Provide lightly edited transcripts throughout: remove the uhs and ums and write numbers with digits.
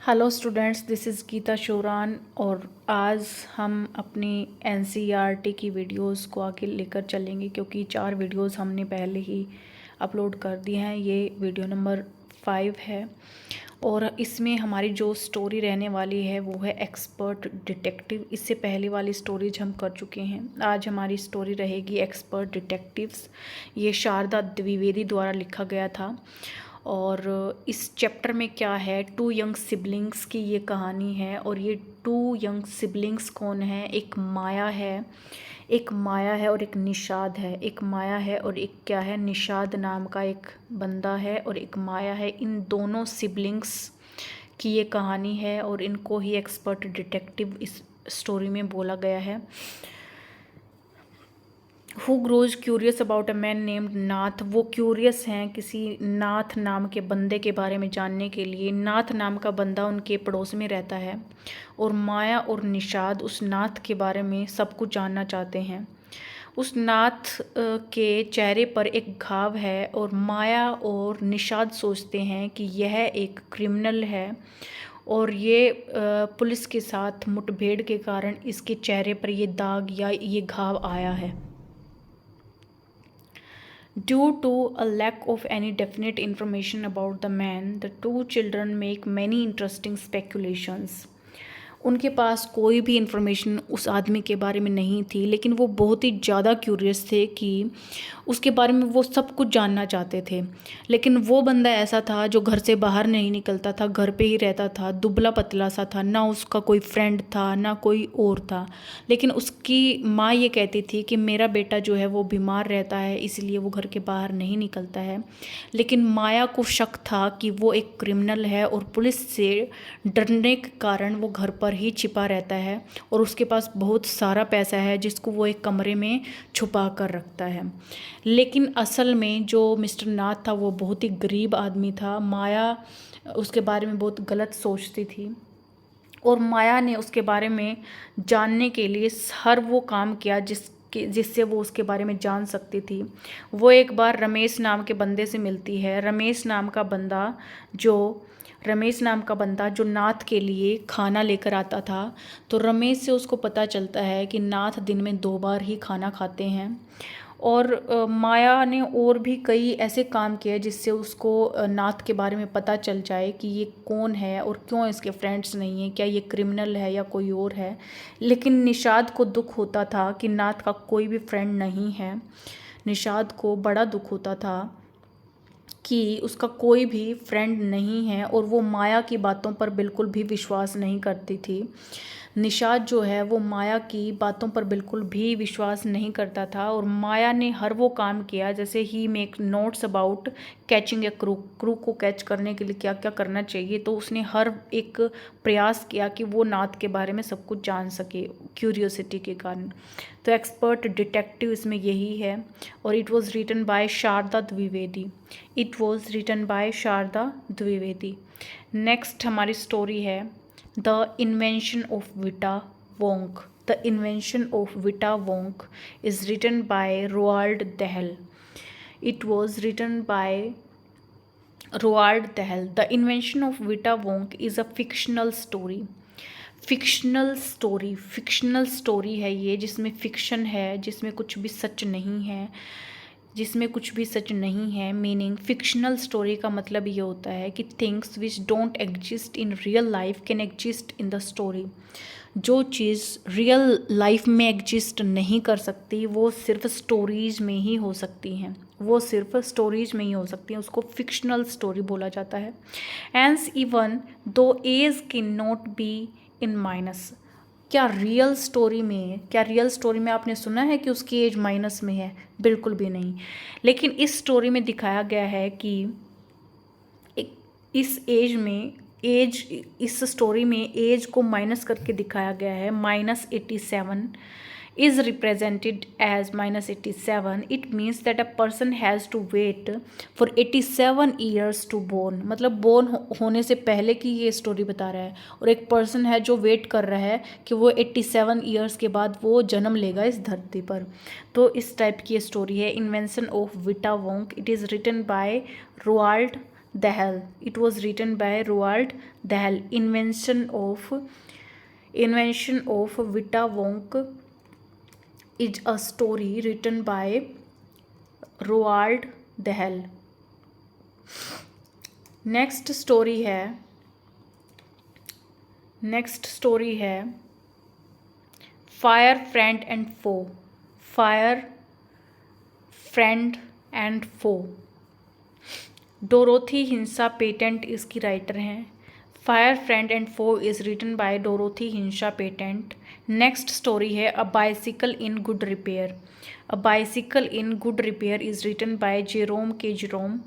Hello students, this is Geeta Shoran और आज हम अपनी एनसीईआरटी की वीडियोस को आगे लेकर चलेंगे क्योंकि 4 वीडियोस हमने पहले ही अपलोड कर दिए हैं। ये वीडियो नंबर 5 है और इसमें हमारी जो स्टोरी रहने वाली है वो है एक्सपर्ट डिटेक्टिव। इससे पहले वाली स्टोरीज हम कर चुके हैं। आज हमारी स्टोरी रहेगी एक्सपर्ट डिटेक्टिव्स। ये शारदा द्विवेदी द्वारा लिखा गया था और इस चैप्टर में क्या है, 2 यंग सिबलिंग्स की ये कहानी है। और ये 2 यंग सिबलिंग्स कौन है? एक माया है और एक निषाद है। एक माया है और एक क्या है, निषाद नाम का एक बंदा है और एक माया है। इन दोनों सिबलिंग्स की ये कहानी है और इनको ही एक्सपर्ट डिटेक्टिव इस स्टोरी में बोला गया है। Who grows curious about a man named Nath. वो क्यूरियस हैं किसी नाथ नाम के बंदे के बारे में जानने के लिए। नाथ नाम का बंदा उनके पड़ोस में रहता है और माया और निषाद उस नाथ के बारे में सब कुछ जानना चाहते हैं। उस नाथ के चेहरे पर एक घाव है और माया और निषाद सोचते हैं कि यह एक क्रिमिनल है और ये पुलिस के साथ मुठभेड़ के कारण इसके चेहरे पर ये दाग या ये घाव आया है। Due to a lack of any definite information about the man, the 2 children make many interesting speculations. उनके पास कोई भी इन्फॉर्मेशन उस आदमी के बारे में नहीं थी, लेकिन वो बहुत ही ज़्यादा क्यूरियस थे कि उसके बारे में वो सब कुछ जानना चाहते थे। लेकिन वो बंदा ऐसा था जो घर से बाहर नहीं निकलता था, घर पे ही रहता था, दुबला पतला सा था, ना उसका कोई फ्रेंड था ना कोई और था। लेकिन उसकी माँ ये कहती थी कि मेरा बेटा जो है वो बीमार रहता है, इसलिए वो घर के बाहर नहीं निकलता है। लेकिन माया को शक था कि वो एक क्रिमिनल है और पुलिस से डरने के कारण वो घर पर ही छिपा रहता है और उसके पास बहुत सारा पैसा है जिसको वो एक कमरे में छुपा कर रखता है। लेकिन असल में जो मिस्टर नाथ था वो बहुत ही गरीब आदमी था। माया उसके बारे में बहुत गलत सोचती थी और माया ने उसके बारे में जानने के लिए हर वो काम किया जिससे वो उसके बारे में जान सकती थी। वो एक बार रमेश नाम के बंदे से मिलती है। रमेश नाम का बंदा जो नाथ के लिए खाना लेकर आता था। तो रमेश से उसको पता चलता है कि नाथ दिन में 2 बार ही खाना खाते हैं। और माया ने और भी कई ऐसे काम किए जिससे उसको नाथ के बारे में पता चल जाए कि ये कौन है और क्यों इसके फ्रेंड्स नहीं हैं, क्या ये क्रिमिनल है या कोई और है। लेकिन निषाद को दुख होता था कि नाथ का कोई भी फ्रेंड नहीं है। निषाद को बड़ा दुख होता था कि उसका कोई भी फ्रेंड नहीं है और वो माया की बातों पर बिल्कुल भी विश्वास नहीं करती थी। निषाद जो है वो माया की बातों पर बिल्कुल भी विश्वास नहीं करता था और माया ने हर वो काम किया, जैसे ही make notes about catching a crew को कैच करने के लिए क्या क्या करना चाहिए। तो उसने हर एक प्रयास किया कि वो नाथ के बारे में सब कुछ जान सके क्यूरियोसिटी के कारण। तो एक्सपर्ट डिटेक्टिव इसमें यही है और it was written by Sharda Dwivedi. Next हमारी स्टोरी है the invention of Vita Wonk. The invention of Vita Wonk is written by Roald Dahl. It was written by Roald Dahl. The invention of Vita Wonk is a fictional story है ये, जिसमें fiction है, जिसमें कुछ भी सच नहीं है। Meaning fictional story का मतलब ये होता है कि things which don't exist in real life can exist in the story. जो चीज़ रियल लाइफ में एग्जिस्ट नहीं कर सकती वो सिर्फ स्टोरीज में ही हो सकती हैं, उसको फिक्शनल स्टोरी बोला जाता है। Ans even though age can not be in minus. क्या रियल स्टोरी में आपने सुना है कि उसकी एज माइनस में है? बिल्कुल भी नहीं। लेकिन इस स्टोरी में दिखाया गया है कि इस स्टोरी में एज को माइनस करके दिखाया गया है। -87 is represented as -87. It means that a person has to wait for 87 years to born। मतलब बोर्न होने से पहले की ये स्टोरी बता रहा है और एक पर्सन है जो वेट कर रहा है कि वो 87 ईयर्स के बाद वो जन्म लेगा इस धरती पर। तो इस टाइप की ये स्टोरी है invention of Vita Wonk. It is written by Roald Dahl. It was written by Roald Dahl. Invention of Vita Wonk is a story written by Roald Dahl. Next story है fire friend and foe. Fire friend and foe. Dorothy Hinshaw Patent इसकी writer हैं। Fire friend and foe is written by Dorothy Hinshaw Patent. Next story है a bicycle in good repair. A bicycle in good repair is written by Jerome K Jerome.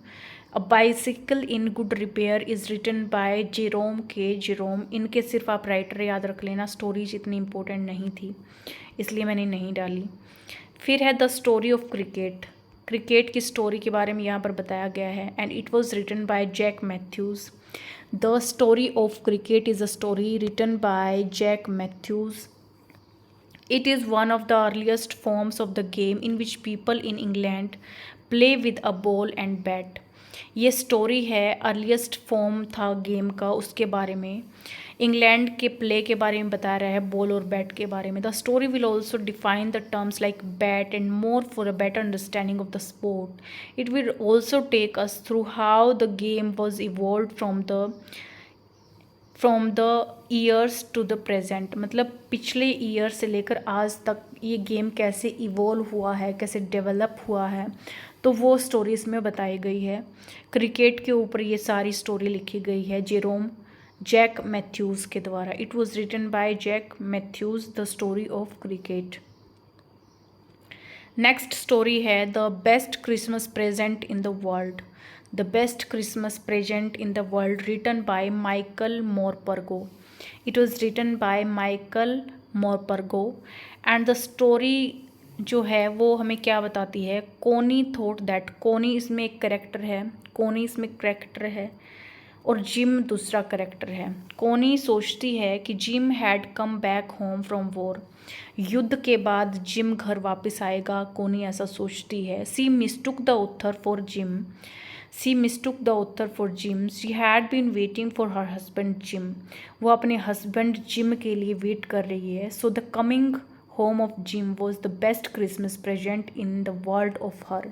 A bicycle in good repair is written by Jerome K Jerome. इनके सिर्फ आप writer याद रख लेना, stories इतनी important नहीं थी इसलिए मैंने नहीं डाली। फिर है the story of cricket. Cricket की स्टोरी के बारे में यहाँ पर बताया गया है and it was written by Jack Matthews. The story of cricket is a story written by Jack Matthews. It is one of the earliest forms of the game in which people in England play with a ball and bat. ये story है, earliest form था game का उसके बारे में, England के play के बारे में बता रहा है, बॉल और बैट के बारे में. The story will also define the terms like bat and more for a better understanding of the sport. It will also take us through how the game was evolve from the years to the present. मतलब पिछले year से लेकर आज तक ये game कैसे evolve हुआ है, कैसे डेवलप हुआ है, तो वो स्टोरी इसमें बताई गई है. क्रिकेट के ऊपर ये सारी स्टोरी लिखी गई है जैक मैथ्यूज़ के द्वारा. It was written by Jack Matthews the story of cricket. Next story है the best Christmas present in the world. The best Christmas present in the world written by Michael Morpurgo. It was written by Michael Morpurgo and the story जो है वो हमें क्या बताती है, कोनी thought that, कोनी इसमें एक करेक्टर है और जिम दूसरा करेक्टर है. कोनी सोचती है कि gym had come back home from war. युद्ध के बाद जिम घर वापस आएगा, कोनी ऐसा सोचती है. She mistook the author for Jim. She had been waiting for her husband Jim. वो अपने हस्बैंड जिम के लिए वेट कर रही है. So the coming home of gym was the best Christmas present in the world of her.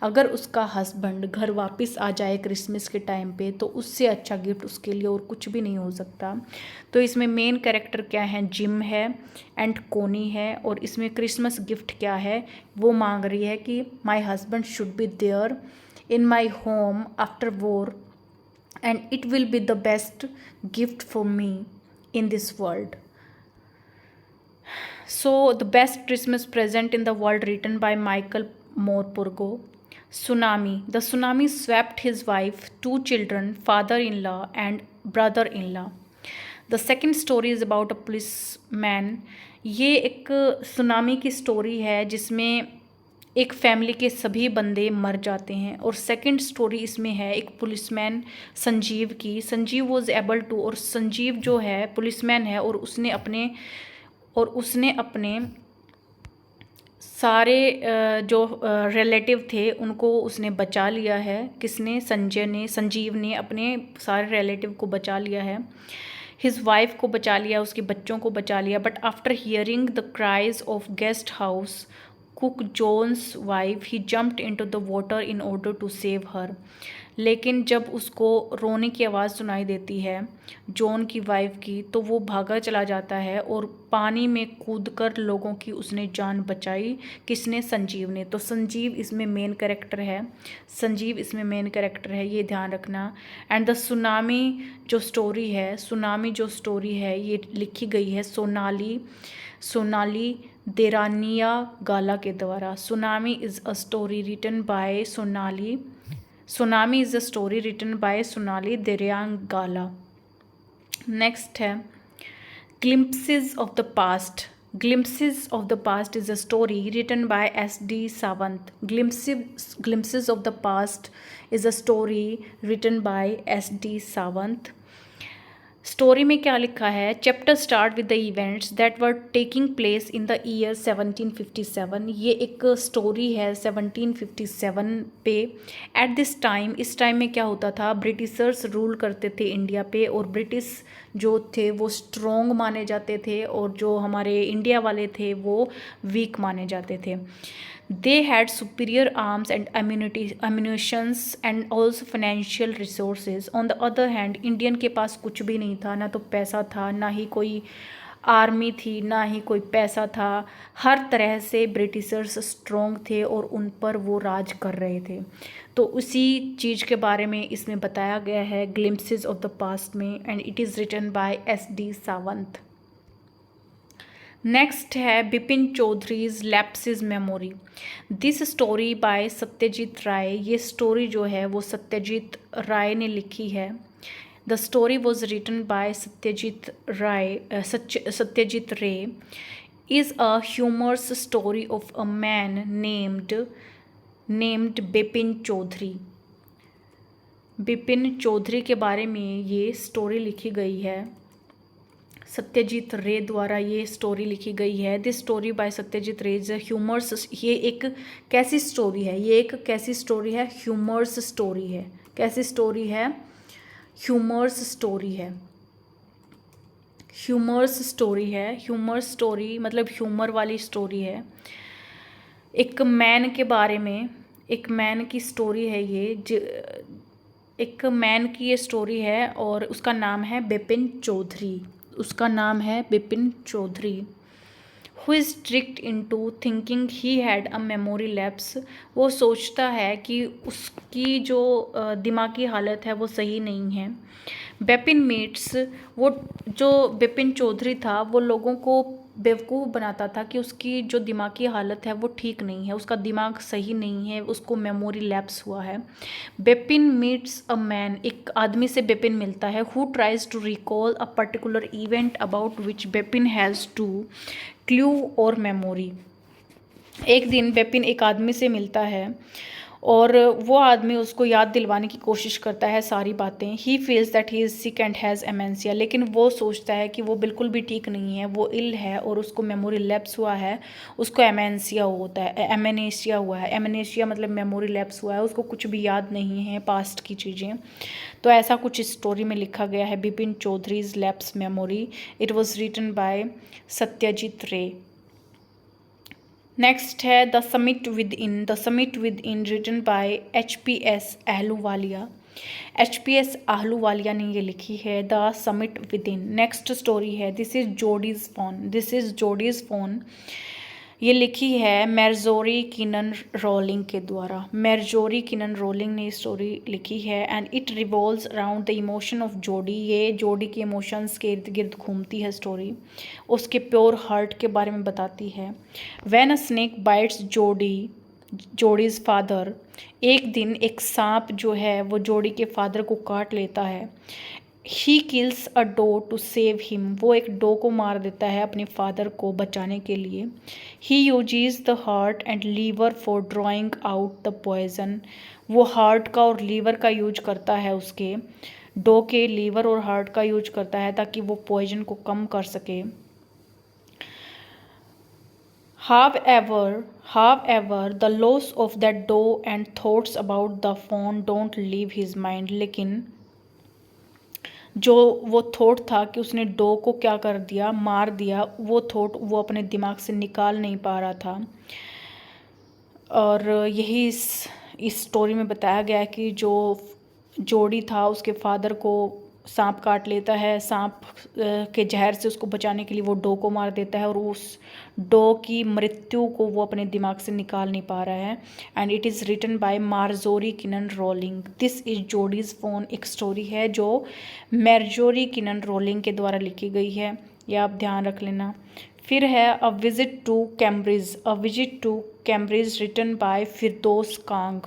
अगर उसका husband घर वापस आ जाए क्रिसमस के टाइम पे तो उससे अच्छा गिफ्ट उसके लिए और कुछ भी नहीं हो सकता. तो इसमें मेन कैरेक्टर क्या है, जिम है एंड कोनी है. और इसमें क्रिसमस गिफ्ट क्या है, वो मांग रही है कि my husband should be there in my home after war and it will be the best gift for me in this world. So the best Christmas present in the world written by Michael Morpurgo. Tsunami. The tsunami swept his wife, 2 children, father-in-law and brother-in-law. The second story is about a policeman. ये एक tsunami की story है जिसमें एक family के सभी बंदे मर जाते हैं. और सेकंड स्टोरी इसमें है एक पुलिसमैन संजीव की. संजीव वॉज एबल टू, और संजीव जो है पुलिसमैन है और उसने अपने सारे जो रिलेटिव थे उनको उसने बचा लिया है. किसने, संजीव ने अपने सारे रिलेटिव को बचा लिया है. हिज वाइफ को बचा लिया, उसके बच्चों को बचा लिया. But after hearing the cries of guest house cook John's wife he jumped into the water in order to save her. लेकिन जब उसको रोने की आवाज़ सुनाई देती है जॉन की वाइफ की, तो वो भागा चला जाता है और पानी में कूदकर लोगों की उसने जान बचाई. किसने, संजीव ने. तो संजीव इसमें मेन कैरेक्टर है, ये ध्यान रखना. एंड द सुनामी जो स्टोरी है ये लिखी गई है सोनाली देरानिया गाला के द्वारा. Tsunami is a story written by Sonali Deraniyagala. Next है glimpses of the past. Glimpses of the Past is a story written by S.D. Sawant. Glimpses of the Past is a story written by S.D. Sawant. Story में क्या लिखा है, chapter start with the events that were taking place in the year 1757। ये एक story है 1757 पे। At this time, इस time में क्या होता था, ब्रिटिशर्स रूल करते थे इंडिया पे, और ब्रिटिश जो थे वो स्ट्रॉन्ग माने जाते थे, और जो हमारे इंडिया वाले थे वो वीक माने जाते थे। They had superior arms and ammunitions and also financial resources. On the other hand, Indian के पास कुछ भी नहीं था, ना तो पैसा था, ना ही कोई आर्मी थी, ना ही कोई पैसा था। हर तरह से ब्रिटिशर्स स्ट्रॉन्ग थे और उन पर वो राज कर रहे थे। तो उसी चीज़ के बारे में इसमें बताया गया है ग्लिम्पसेस ऑफ द पास्ट में, and it is written by S.D. Sawant. Next है Bipin Chaudhuri's lapses memory. This story by Satyajit Ray. ये स्टोरी जो है वो सत्यजीत राय ने लिखी है। The story was written by Satyajit Ray is a humorous story of a man named Bipin Choudhury. Bipin Choudhury के बारे में ये स्टोरी लिखी गई है, सत्यजीत रे द्वारा ये स्टोरी लिखी गई है। दिस स्टोरी बाय सत्यजीत रे इज ह्यूमर्स। ये एक कैसी स्टोरी है, ये एक कैसी स्टोरी है, ह्यूमर्स स्टोरी है। कैसी स्टोरी है, ह्यूमर्स स्टोरी है। ह्यूमर्स स्टोरी है, ह्यूमर्स स्टोरी मतलब ह्यूमर वाली स्टोरी है। एक मैन के बारे में, एक मैन की स्टोरी है ये, एक मैन की ये स्टोरी है और उसका नाम है बिपिन चौधरी। उसका नाम है Bipin Choudhury. Who is tricked into thinking he had a memory lapse. वो सोचता है कि उसकी जो दिमागी हालत है वो सही नहीं है। बिपिन मीट्स, वो जो बिपिन चौधरी था वो लोगों को बेवकूफ़ बनाता था कि उसकी जो दिमागी हालत है वो ठीक नहीं है, उसका दिमाग सही नहीं है, उसको मेमोरी लैप्स हुआ है। बिपिन मीट्स अ मैन, एक आदमी से बिपिन मिलता है, who tries to recall a particular event about which Bipin has to clue और मेमोरी। एक दिन बिपिन एक आदमी से मिलता है और वो आदमी उसको याद दिलवाने की कोशिश करता है सारी बातें। He feels that he is sick and has amnesia, लेकिन वो सोचता है कि वो बिल्कुल भी ठीक नहीं है, वो इल है और उसको मेमोरी लैप्स हुआ है, उसको एमेंसिया होता है, एमेनेशिया हुआ है। एमेनेशिया मतलब मेमोरी लैप्स हुआ है, उसको कुछ भी याद नहीं है पास्ट की चीज़ें। तो ऐसा कुछ स्टोरी में लिखा गया है, Bipin Chaudhuri's lapse memory. It was written by Satyajit Ray. Next है the summit within. The summit within written by H.P.S. Ahluwalia. H.P.S. Ahluwalia ने ये लिखी है the summit within. Next story है this is जोडीज़ phone. This is जोडीज़ phone. ये लिखी है मैरजोरी किनन rolling के द्वारा। मैरजोरी किनन रोलिंग ने स्टोरी लिखी है and it revolves around the emotion of जोडी। ये जोडी के इमोशंस के इर्द गिर्द घूमती है स्टोरी, उसके प्योर हार्ट के बारे में बताती है। When a snake bites Jody's father, एक दिन एक सांप जो है वो जोडी के फादर को काट लेता है। He kills a doe to save him, वो एक डो को मार देता है अपने फादर को बचाने के लिए। He uses the heart and liver for drawing out the poison, वो हार्ट का और लीवर का यूज करता है, उसके डो के लीवर और हार्ट का यूज करता है ताकि वो पॉइजन को कम कर सके। However, the loss of that dough and thoughts about the phone don't leave his mind. लेकिन जो वो थॉट था कि उसने डो को क्या कर दिया, मार दिया, वो थॉट वो अपने दिमाग से निकाल नहीं पा रहा था। और यही इस स्टोरी में बताया गया है कि जो जोड़ी था उसके फादर को सांप काट लेता है, सांप के जहर से उसको बचाने के लिए वो डो को मार देता है और उस डो की मृत्यु को वो अपने दिमाग से निकाल नहीं पा रहा है। And it is written by Marjorie Kinnan Rawlings. This is जोडीज़ fawn, एक स्टोरी है जो मैरजोरी किनन रोलिंग के द्वारा लिखी गई है, ये आप ध्यान रख लेना। फिर है a visit to Cambridge written by Firdaus Kanga.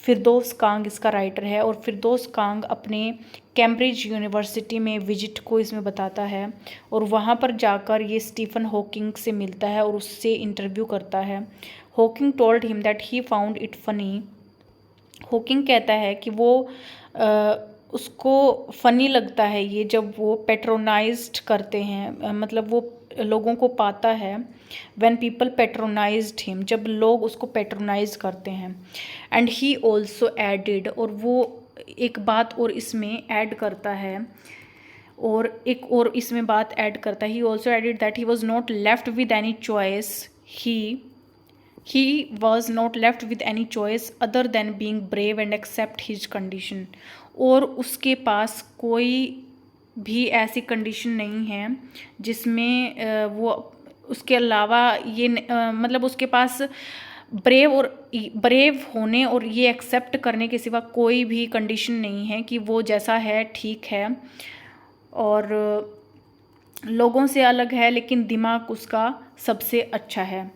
Firdaus Kanga इसका राइटर है और फिरदौस कांग अपने कैम्ब्रिज यूनिवर्सिटी में विजिट को इसमें बताता है और वहाँ पर जाकर ये स्टीफन हॉकिंग से मिलता है और उससे इंटरव्यू करता है। Hawking told him that he found it funny. Hawking कहता है कि वो उसको फ़नी लगता है ये जब वो पैट्रोनाइज्ड करते हैं, मतलब वो लोगों को पाता है। व्हेन पीपल पैट्रोनाइज्ड हिम, जब लोग उसको पैट्रोनाइज करते हैं। एंड ही ऑल्सो एडिड, और वो एक बात और इसमें ऐड करता है, और एक और इसमें बात ऐड करता है। He also added that he was not left with any choice, he was not left with any choice other than being brave and accept his condition। और उसके पास कोई भी ऐसी कंडीशन नहीं है जिसमें वो उसके अलावा ये मतलब उसके पास ब्रेव होने और ये एक्सेप्ट करने के सिवा कोई भी कंडीशन नहीं है कि वो जैसा है ठीक है, और लोगों से अलग है लेकिन दिमाग उसका सबसे अच्छा है।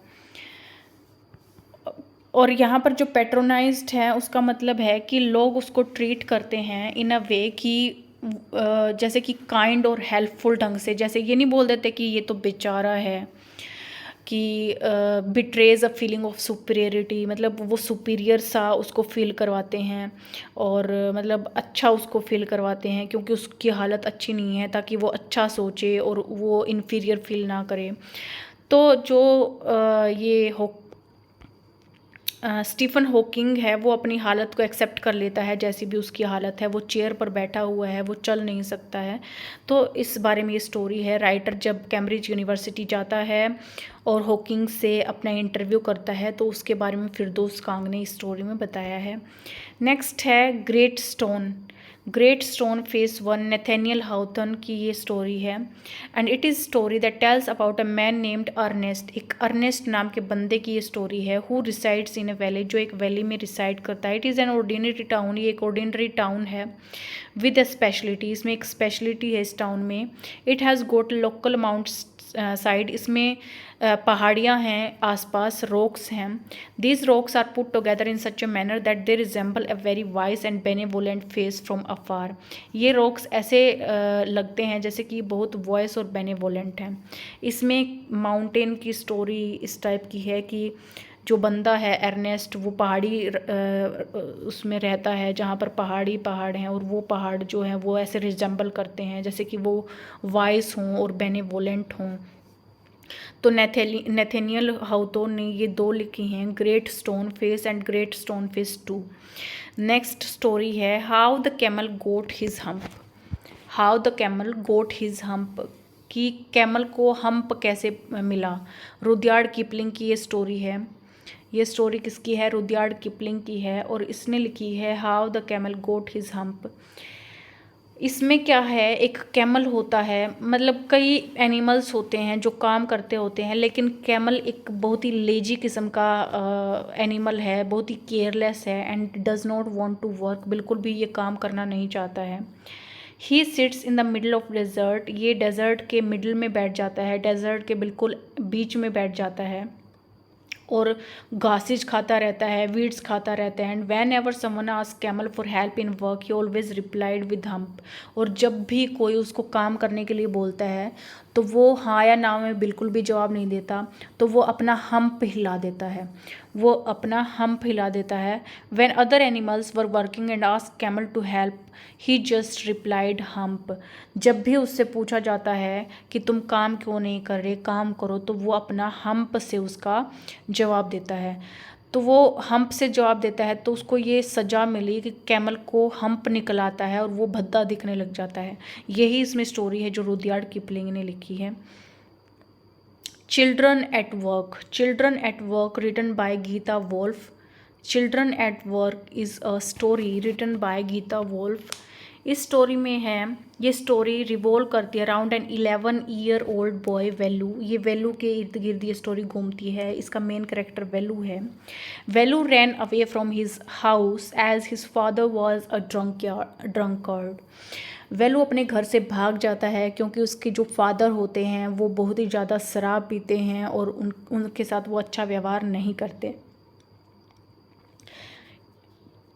और यहाँ पर जो पैट्रोनाइज्ड है उसका मतलब है कि लोग उसको ट्रीट करते हैं इन अ वे कि जैसे कि काइंड और हेल्पफुल ढंग से, जैसे ये नहीं बोल देते कि ये तो बेचारा है, कि betrays a feeling of superiority, मतलब वो सुपीरियर सा उसको फील करवाते हैं, और मतलब अच्छा उसको फील करवाते हैं क्योंकि उसकी हालत अच्छी नहीं है, ताकि वो अच्छा सोचे और वो इन्फीरियर फील ना करे। तो जो ये स्टीफन हॉकिंग है वो अपनी हालत को एक्सेप्ट कर लेता है, जैसी भी उसकी हालत है। वो चेयर पर बैठा हुआ है, वो चल नहीं सकता है। तो इस बारे में ये स्टोरी है। राइटर जब कैम्ब्रिज यूनिवर्सिटी जाता है और हॉकिंग से अपना इंटरव्यू करता है, तो उसके बारे में फिरदौस कांग ने इस स्टोरी में बताया है। नेक्स्ट है great stone face 1, Nathaniel Hawthorne की ये स्टोरी है। And it is story that tells about a man named Ernest, एक अर्नेस्ट नाम के बंदे की ये स्टोरी है। Who resides in a valley, जो एक वैली में रिसाइड करता है। It is an ordinary town, ये एक ऑर्डिनरी टाउन है विद अ स्पेशलिटी, इसमें एक स्पेशलिटी है इस टाउन में। It has got local mounts side, इसमें पहाड़ियाँ हैं आसपास, रॉक्स हैं। These rocks are put together in such a manner that they resemble a very wise and benevolent face from afar. ये रॉक्स ऐसे लगते हैं जैसे कि बहुत वॉइस और बेनेवोलेंट हैं। इसमें माउंटेन की स्टोरी इस टाइप की है कि जो बंदा है अर्नेस्ट, वो पहाड़ी उसमें रहता है जहाँ पर पहाड़ हैं, और वो पहाड़ जो हैं वो ऐसे रिजेंबल करते हैं जैसे कि वो वाइस हों और बेनेवोलेंट हों। तो नैथेनियल हाउथॉर्न ने ये 2 लिखी हैं, great stone face and great stone face 2। Next story है how the camel got his hump, कि कैमल को हम्प कैसे मिला। रुडयार्ड किपलिंग की ये स्टोरी है। ये स्टोरी किसकी है? रुडयार्ड किपलिंग की है, और इसने लिखी है how the camel got his hump. इसमें क्या है, एक कैमल होता है, मतलब कई एनिमल्स होते हैं जो काम करते होते हैं, लेकिन कैमल एक बहुत ही लेजी किस्म का एनिमल है, बहुत ही केयरलेस है and does not want to work, बिल्कुल भी ये काम करना नहीं चाहता है। He sits in the middle of desert, ये डेजर्ट के मिडल में बैठ जाता है, डेजर्ट के बिल्कुल बीच में बैठ जाता है, और घासेज खाता रहता है, वीड्स खाता रहता है। And when ever someone asked camel for help in work he always replied with hump, और जब भी कोई उसको काम करने के लिए बोलता है तो वो हाँ या ना में बिल्कुल भी जवाब नहीं देता, तो वो अपना हम्प हिला देता है। When other animals were working and asked camel to help he just replied hump, जब भी उससे पूछा जाता है कि तुम काम क्यों नहीं कर रहे, काम करो, तो वो अपना हम्प से उसका जवाब देता है। तो वो हम्प से जवाब देता है, तो उसको ये सज़ा मिली कि कैमल को हम्प निकल आता है और वो भद्दा दिखने लग जाता है। यही इसमें स्टोरी है जो रुडयार्ड किपलिंग ने लिखी है। Children at work written by Gita Wolf. Children at work is a story written by Gita Wolf. इस स्टोरी में है, ये स्टोरी रिवॉल्व करती है अराउंड एन 11-year-old बॉय वेलू। ये वेलू के इर्द गिर्द ये स्टोरी घूमती है। इसका मेन कैरेक्टर वेलू है। Velu ran away from his house as his father was a drunkard. Velu अपने घर से भाग जाता है क्योंकि उसके जो फादर होते हैं वो बहुत ही ज़्यादा शराब पीते हैं और उनके साथ वो अच्छा व्यवहार नहीं करते।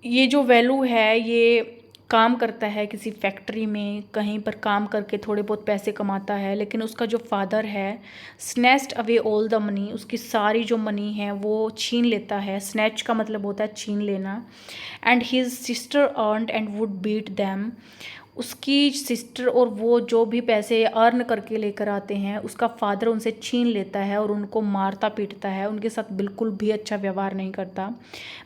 ये जो वेलू है ये काम करता है किसी फैक्ट्री में, कहीं पर काम करके थोड़े बहुत पैसे कमाता है, लेकिन उसका जो फादर है snatched away all the money, उसकी सारी जो मनी है वो छीन लेता है। स्नैच का मतलब होता है छीन लेना। And his sister earned and would beat them, उसकी सिस्टर और वो जो भी पैसे अर्न करके लेकर आते हैं उसका फादर उनसे छीन लेता है और उनको मारता पीटता है, उनके साथ बिल्कुल भी अच्छा व्यवहार नहीं करता।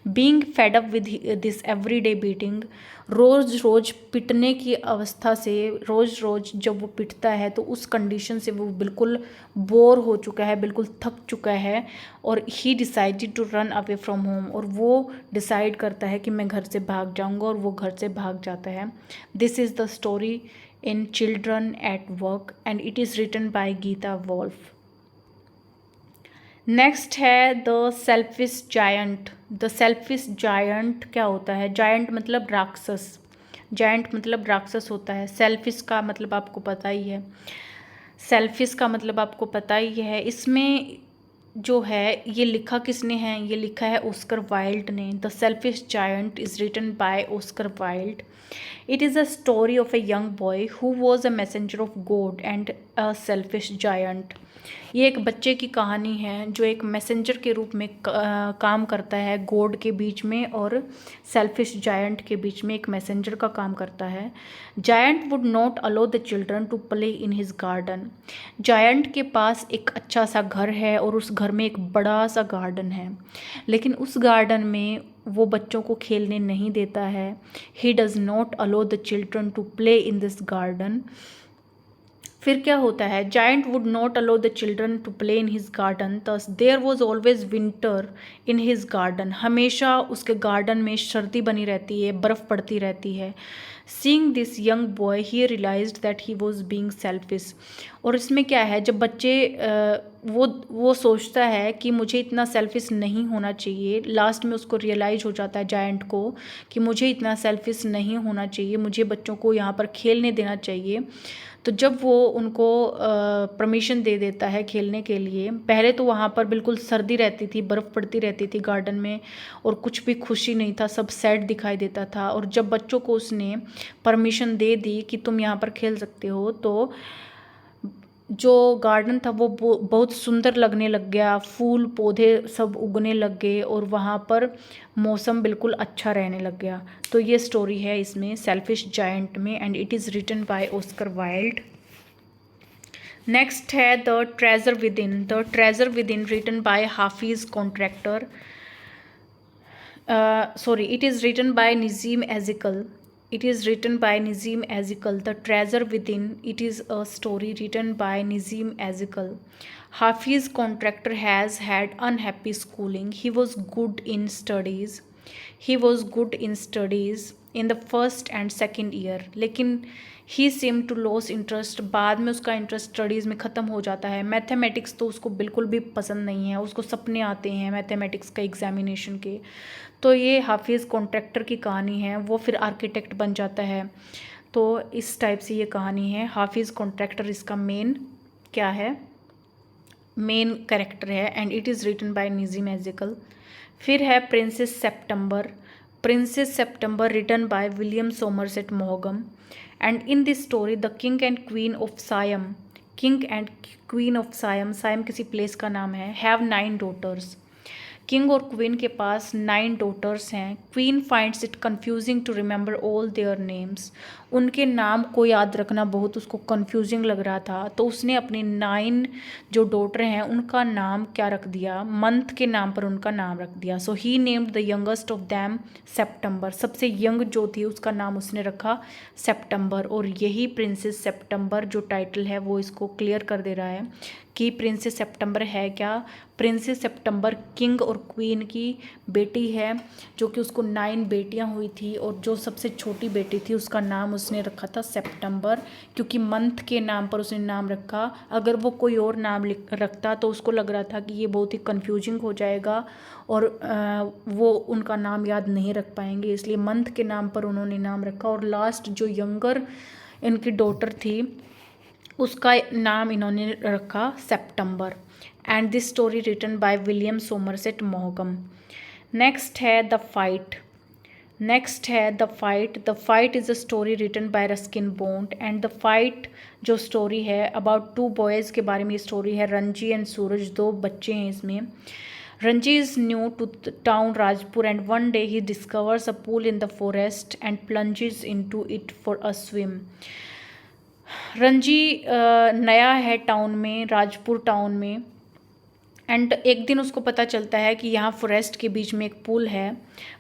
Being fed up with this everyday beating, रोज़ रोज़ पिटने की अवस्था से, रोज़ रोज़ जब वो पिटता है तो उस कंडीशन से वो बिल्कुल बोर हो चुका है, बिल्कुल थक चुका है। और he decided to run away from home, और वो डिसाइड करता है कि मैं घर से भाग जाऊंगा, और वो घर से भाग जाता है। This is the story in children at work and it is written by Gita Wolf. Next है the selfish giant. The selfish giant क्या होता है? जायंट मतलब राक्षस, जायंट मतलब राक्षस होता है। सेल्फिश का मतलब आपको पता ही है, सेल्फिश का मतलब आपको पता ही है। इसमें जो है ये लिखा किसने है? ये लिखा है ऑस्कर वाइल्ड ने। The selfish giant is written by Oscar Wilde. It is a story of a young boy who was a messenger of God and a selfish giant. ये एक बच्चे की कहानी है जो एक मैसेंजर के रूप में काम करता है गॉड के बीच में और सेल्फिश जायंट के बीच में, एक मैसेंजर का काम करता है। Giant would not allow the children to play in his garden. Giant के पास एक अच्छा सा घर है और उस घर में एक बड़ा सा गार्डन है, लेकिन उस गार्डन में वो बच्चों को खेलने नहीं देता है। He does not allow the children to play in this garden. फिर क्या होता है? Giant would not allow the children to play in his garden, thus there was always winter in his garden. हमेशा उसके गार्डन में सर्दी बनी रहती है, बर्फ़ पड़ती रहती है। Seeing this young boy he realised that he was being selfish. और इसमें क्या है, जब बच्चे वो सोचता है कि मुझे इतना सेल्फिश नहीं होना चाहिए, लास्ट में उसको रियलाइज हो जाता है जायंट को कि मुझे इतना सेल्फिश नहीं होना चाहिए, मुझे बच्चों को यहाँ पर खेलने देना चाहिए। तो जब वो उनको परमिशन दे देता है खेलने के लिए, पहले तो वहाँ पर बिल्कुल सर्दी रहती थी, बर्फ़ पड़ती रहती थी गार्डन में और कुछ भी खुशी नहीं था, सब सैड दिखाई देता था। और जब बच्चों को उसने परमिशन दे दी कि तुम यहाँ पर खेल सकते हो, तो जो गार्डन था वो बहुत सुंदर लगने लग गया, फूल पौधे सब उगने लग गए और वहाँ पर मौसम बिल्कुल अच्छा रहने लग गया। तो ये स्टोरी है इसमें सेल्फिश जायंट में and it is written by Oscar Wilde. Next है the treasure within. The treasure within written by Hafeez Contractor, sorry, it is written by Nizim Ezekiel. It is written by Nizim Ezekiel. The Treasure Within. It is a story written by Nizim Ezekiel. Hafiz contractor has had unhappy schooling. He was good in studies. He was good in studies in the first and second year. लेकिन ही same to loss interest, बाद में उसका interest studies में ख़त्म हो जाता है। Mathematics तो उसको बिल्कुल भी पसंद नहीं है, उसको सपने आते हैं मैथमेटिक्स का एग्जामिनेशन के। तो ये हाफिज़ कॉन्ट्रैक्टर की कहानी है, वो फिर आर्किटेक्ट बन जाता है। तो इस टाइप से ये कहानी है। हाफिज़ कॉन्ट्रैक्टर इसका मेन क्या है, मेन कैरेक्टर है and it is written by Nissim Ezekiel. फिर है princess September. Princess September written by William Somerset मॉगम and in this story the king and queen of Siam, king and queen of Siam, Siam किसी place का नाम है, have 9 daughters. King और queen के पास 9 डॉटर्स हैं। Queen finds it confusing to remember all their names. उनके नाम को याद रखना बहुत उसको कन्फ्यूजिंग लग रहा था, तो उसने अपनी 9 जो डॉटर हैं उनका नाम क्या रख दिया, मंथ के नाम पर उनका नाम रख दिया। So he named the youngest of them September. सबसे यंग जो थी उसका नाम उसने रखा सेप्टेम्बर। और यही प्रिंसेस सेप्टेम्बर जो टाइटल है वो इसको क्लियर कर दे रहा है कि प्रिंसेस सेप्टेम्बर है क्या। प्रिंसेस सेप्टेम्बर किंग और क्वीन की बेटी है, जो कि उसको 9 बेटियां हुई थी और जो सबसे छोटी बेटी थी उसका नाम उसने रखा था सेप्टेम्बर, क्योंकि मंथ के नाम पर उसने नाम रखा। अगर वो कोई और नाम रखता तो उसको लग रहा था कि ये बहुत ही कन्फ्यूजिंग हो जाएगा और वो उनका नाम याद नहीं रख पाएंगे, इसलिए मंथ के नाम पर उन्होंने नाम रखा। और लास्ट जो यंगर इनकी डॉटर थी उसका नाम इन्होंने रखा September. And this story written by William Somerset मॉगम। नेक्स्ट है द फाइट। नेक्स्ट है the fight. The fight is a story written by Ruskin Bond. And the fight जो स्टोरी है अबाउट टू बॉयज़ के बारे में ये स्टोरी है। रणजी एंड सूरज, दो बच्चे हैं इसमें। Ranji is new to town Rajpur and one day he discovers a pool in the forest and plunges into it for a swim. Ranji नया है टाउन में, राजपुर टाउन में। एंड एक दिन उसको पता चलता है कि यहाँ फॉरेस्ट के बीच में एक पूल है,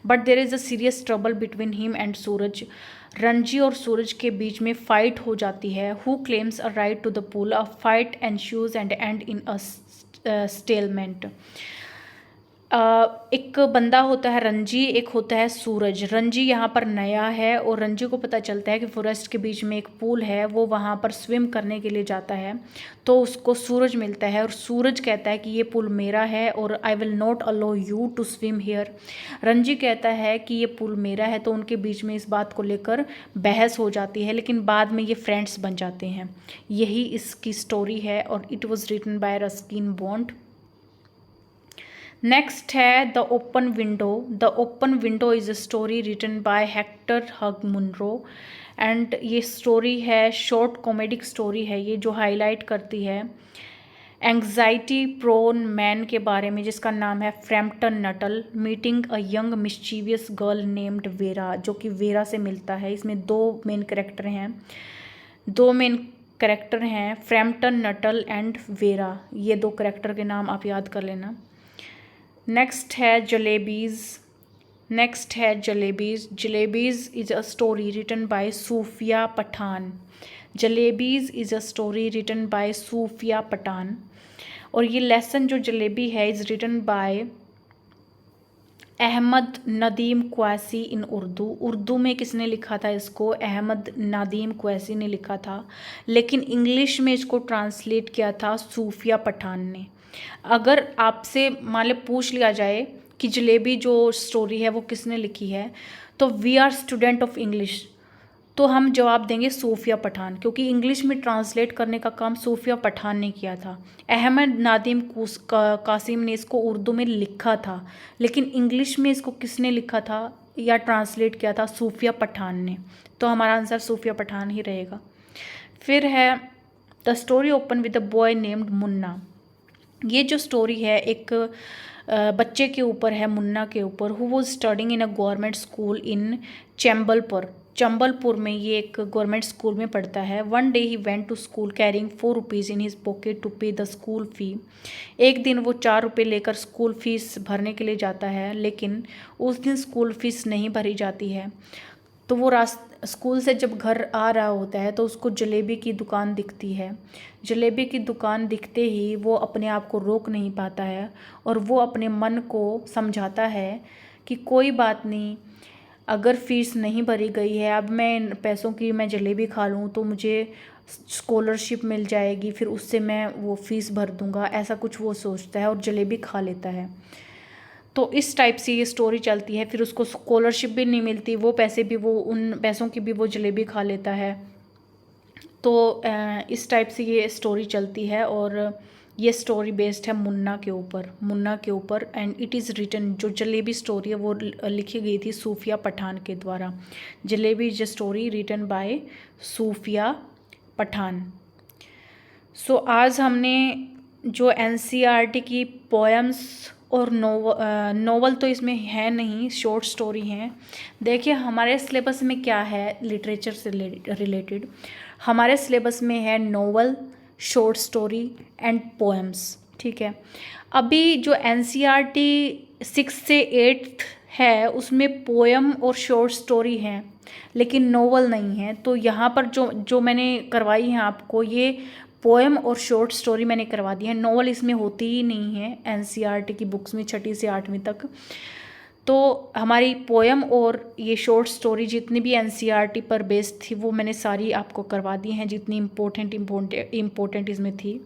but there is a serious trouble between him and Suraj. Ranji और सूरज के बीच में फाइट हो जाती है। Who claims a right to the pool. A fight ensues and end in a stalemate. एक बंदा होता है रंजी, एक होता है सूरज। रंजी यहाँ पर नया है और रंजी को पता चलता है कि फॉरेस्ट के बीच में एक पूल है, वो वहाँ पर स्विम करने के लिए जाता है। तो उसको सूरज मिलता है और सूरज कहता है कि ये पूल मेरा है और I will not allow you to swim here. Ranji कहता है कि ये पूल मेरा है, तो उनके बीच में इस बात को लेकर बहस हो जाती है, लेकिन बाद में ये फ्रेंड्स बन जाते हैं। यही इसकी स्टोरी है और it was written by Ruskin Bond. Next है the open window. The open window is a story written by Hector Hugh Munro. एंड ये स्टोरी है, शॉर्ट कॉमेडिक स्टोरी है ये, जो हाईलाइट करती है एंग्जाइटी प्रोन मैन के बारे में, जिसका नाम है Frampton Nuttall, meeting a young mischievous girl named vera, जो कि वेरा से मिलता है। इसमें दो मेन कैरेक्टर हैं, फ्रैम्पटन नटल एंड वेरा। ये दो कैरेक्टर के नाम आप याद कर लेना। नेक्स्ट है Jalebis. Jalebis is a story written by Sufiya Pathan. Jalebis is a story written by Sufiya Pathan. और ये लेसन जो जलेबी है is written by Ahmed Nadeem Qasmi in Urdu में किसने लिखा था इसको? अहमद नदीम क्वैसी ने लिखा था, लेकिन इंग्लिश में इसको ट्रांसलेट किया था सूफिया पठान ने। अगर आपसे मान लो पूछ लिया जाए कि जलेबी जो स्टोरी है वो किसने लिखी है, तो we are student of English, तो हम जवाब देंगे सूफिया पठान, क्योंकि इंग्लिश में ट्रांसलेट करने का काम सूफिया पठान ने किया था। अहमद नादिम कासिम ने इसको उर्दू में लिखा था, लेकिन इंग्लिश में इसको किसने लिखा था या ट्रांसलेट किया था? सूफिया पठान ने। तो हमारा आंसर सूफिया पठान ही रहेगा। फिर है the story open with a boy named Munna. ये जो स्टोरी है एक बच्चे के ऊपर है, मुन्ना के ऊपर, who was studying in a government school in Chambalpur में ये एक गवर्नमेंट स्कूल में पढ़ता है। One day he went to school carrying 4 rupees in his pocket to pay the school fee. एक दिन वो 4 रुपये लेकर स्कूल फीस भरने के लिए जाता है, लेकिन उस दिन स्कूल फीस नहीं भरी जाती है। तो वो स्कूल से जब घर आ रहा होता है तो उसको जलेबी की दुकान दिखती है। जलेबी की दुकान दिखते ही वो अपने आप को रोक नहीं पाता है और वो अपने मन को समझाता है कि कोई बात नहीं, अगर फ़ीस नहीं भरी गई है, अब मैं इन पैसों की मैं जलेबी खा लूँ तो मुझे स्कॉलरशिप मिल जाएगी, फिर उससे मैं वो फ़ीस भर दूँगा, ऐसा कुछ वो सोचता है और जलेबी खा लेता है। तो इस टाइप से ये स्टोरी चलती है। फिर उसको स्कॉलरशिप भी नहीं मिलती, वो पैसे भी, वो उन पैसों की भी वो जलेबी खा लेता है। तो इस टाइप से ये स्टोरी चलती है और ये स्टोरी बेस्ड है मुन्ना के ऊपर एंड इट इज़ रिटन, जो जलेबी स्टोरी है वो लिखी गई थी सूफिया पठान के द्वारा। Jalebi is a story written by Sufiya Pathan. So आज हमने जो एनसीईआरटी की पोएम्स और नोवेल तो इसमें है नहीं, शॉर्ट स्टोरी हैं। देखिए हमारे सिलेबस में क्या है लिटरेचर से रिलेटेड, हमारे सिलेबस में है novel, short story and poems, ठीक है। अभी जो एनसीईआरटी 6 से 8 है उसमें पोएम और शॉर्ट स्टोरी हैं, लेकिन नोवेल नहीं है। तो यहाँ पर जो मैंने करवाई है आपको, ये पोएम और शॉर्ट स्टोरी मैंने करवा दी है। नोवेल इसमें होती ही नहीं है एनसीईआरटी की बुक्स में 6ठी से 8वीं तक। तो हमारी पोएम और ये शॉर्ट स्टोरी जितनी भी एनसीईआरटी पर बेस्ड थी वो मैंने सारी आपको करवा दी हैं, जितनी इम्पोर्टेंट इसमें थी।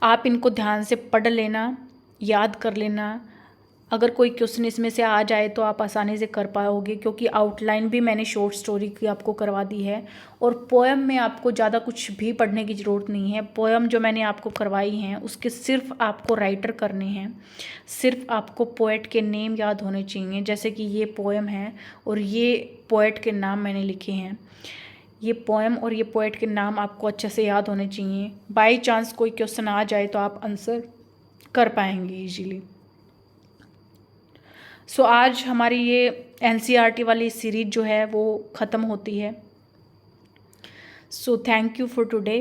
आप इनको ध्यान से पढ़ लेना, याद कर लेना। अगर कोई क्वेश्चन इसमें से आ जाए तो आप आसानी से कर पाओगे, क्योंकि आउटलाइन भी मैंने शॉर्ट स्टोरी की आपको करवा दी है। और पोएम में आपको ज़्यादा कुछ भी पढ़ने की ज़रूरत नहीं है। पोएम जो मैंने आपको करवाई हैं उसके सिर्फ आपको राइटर करने हैं, सिर्फ आपको पोएट के नेम याद होने चाहिए। जैसे कि ये पोएम है और ये पोएट के नाम मैंने लिखे हैं। ये पोएम और ये पोएट के नाम आपको अच्छे से याद होने चाहिए। बाई चांस कोई क्वेश्चन आ जाए तो आप आंसर कर पाएंगे इजीली। सो आज हमारी ये एनसीईआरटी वाली सीरीज जो है वो ख़त्म होती है। So thank you for today.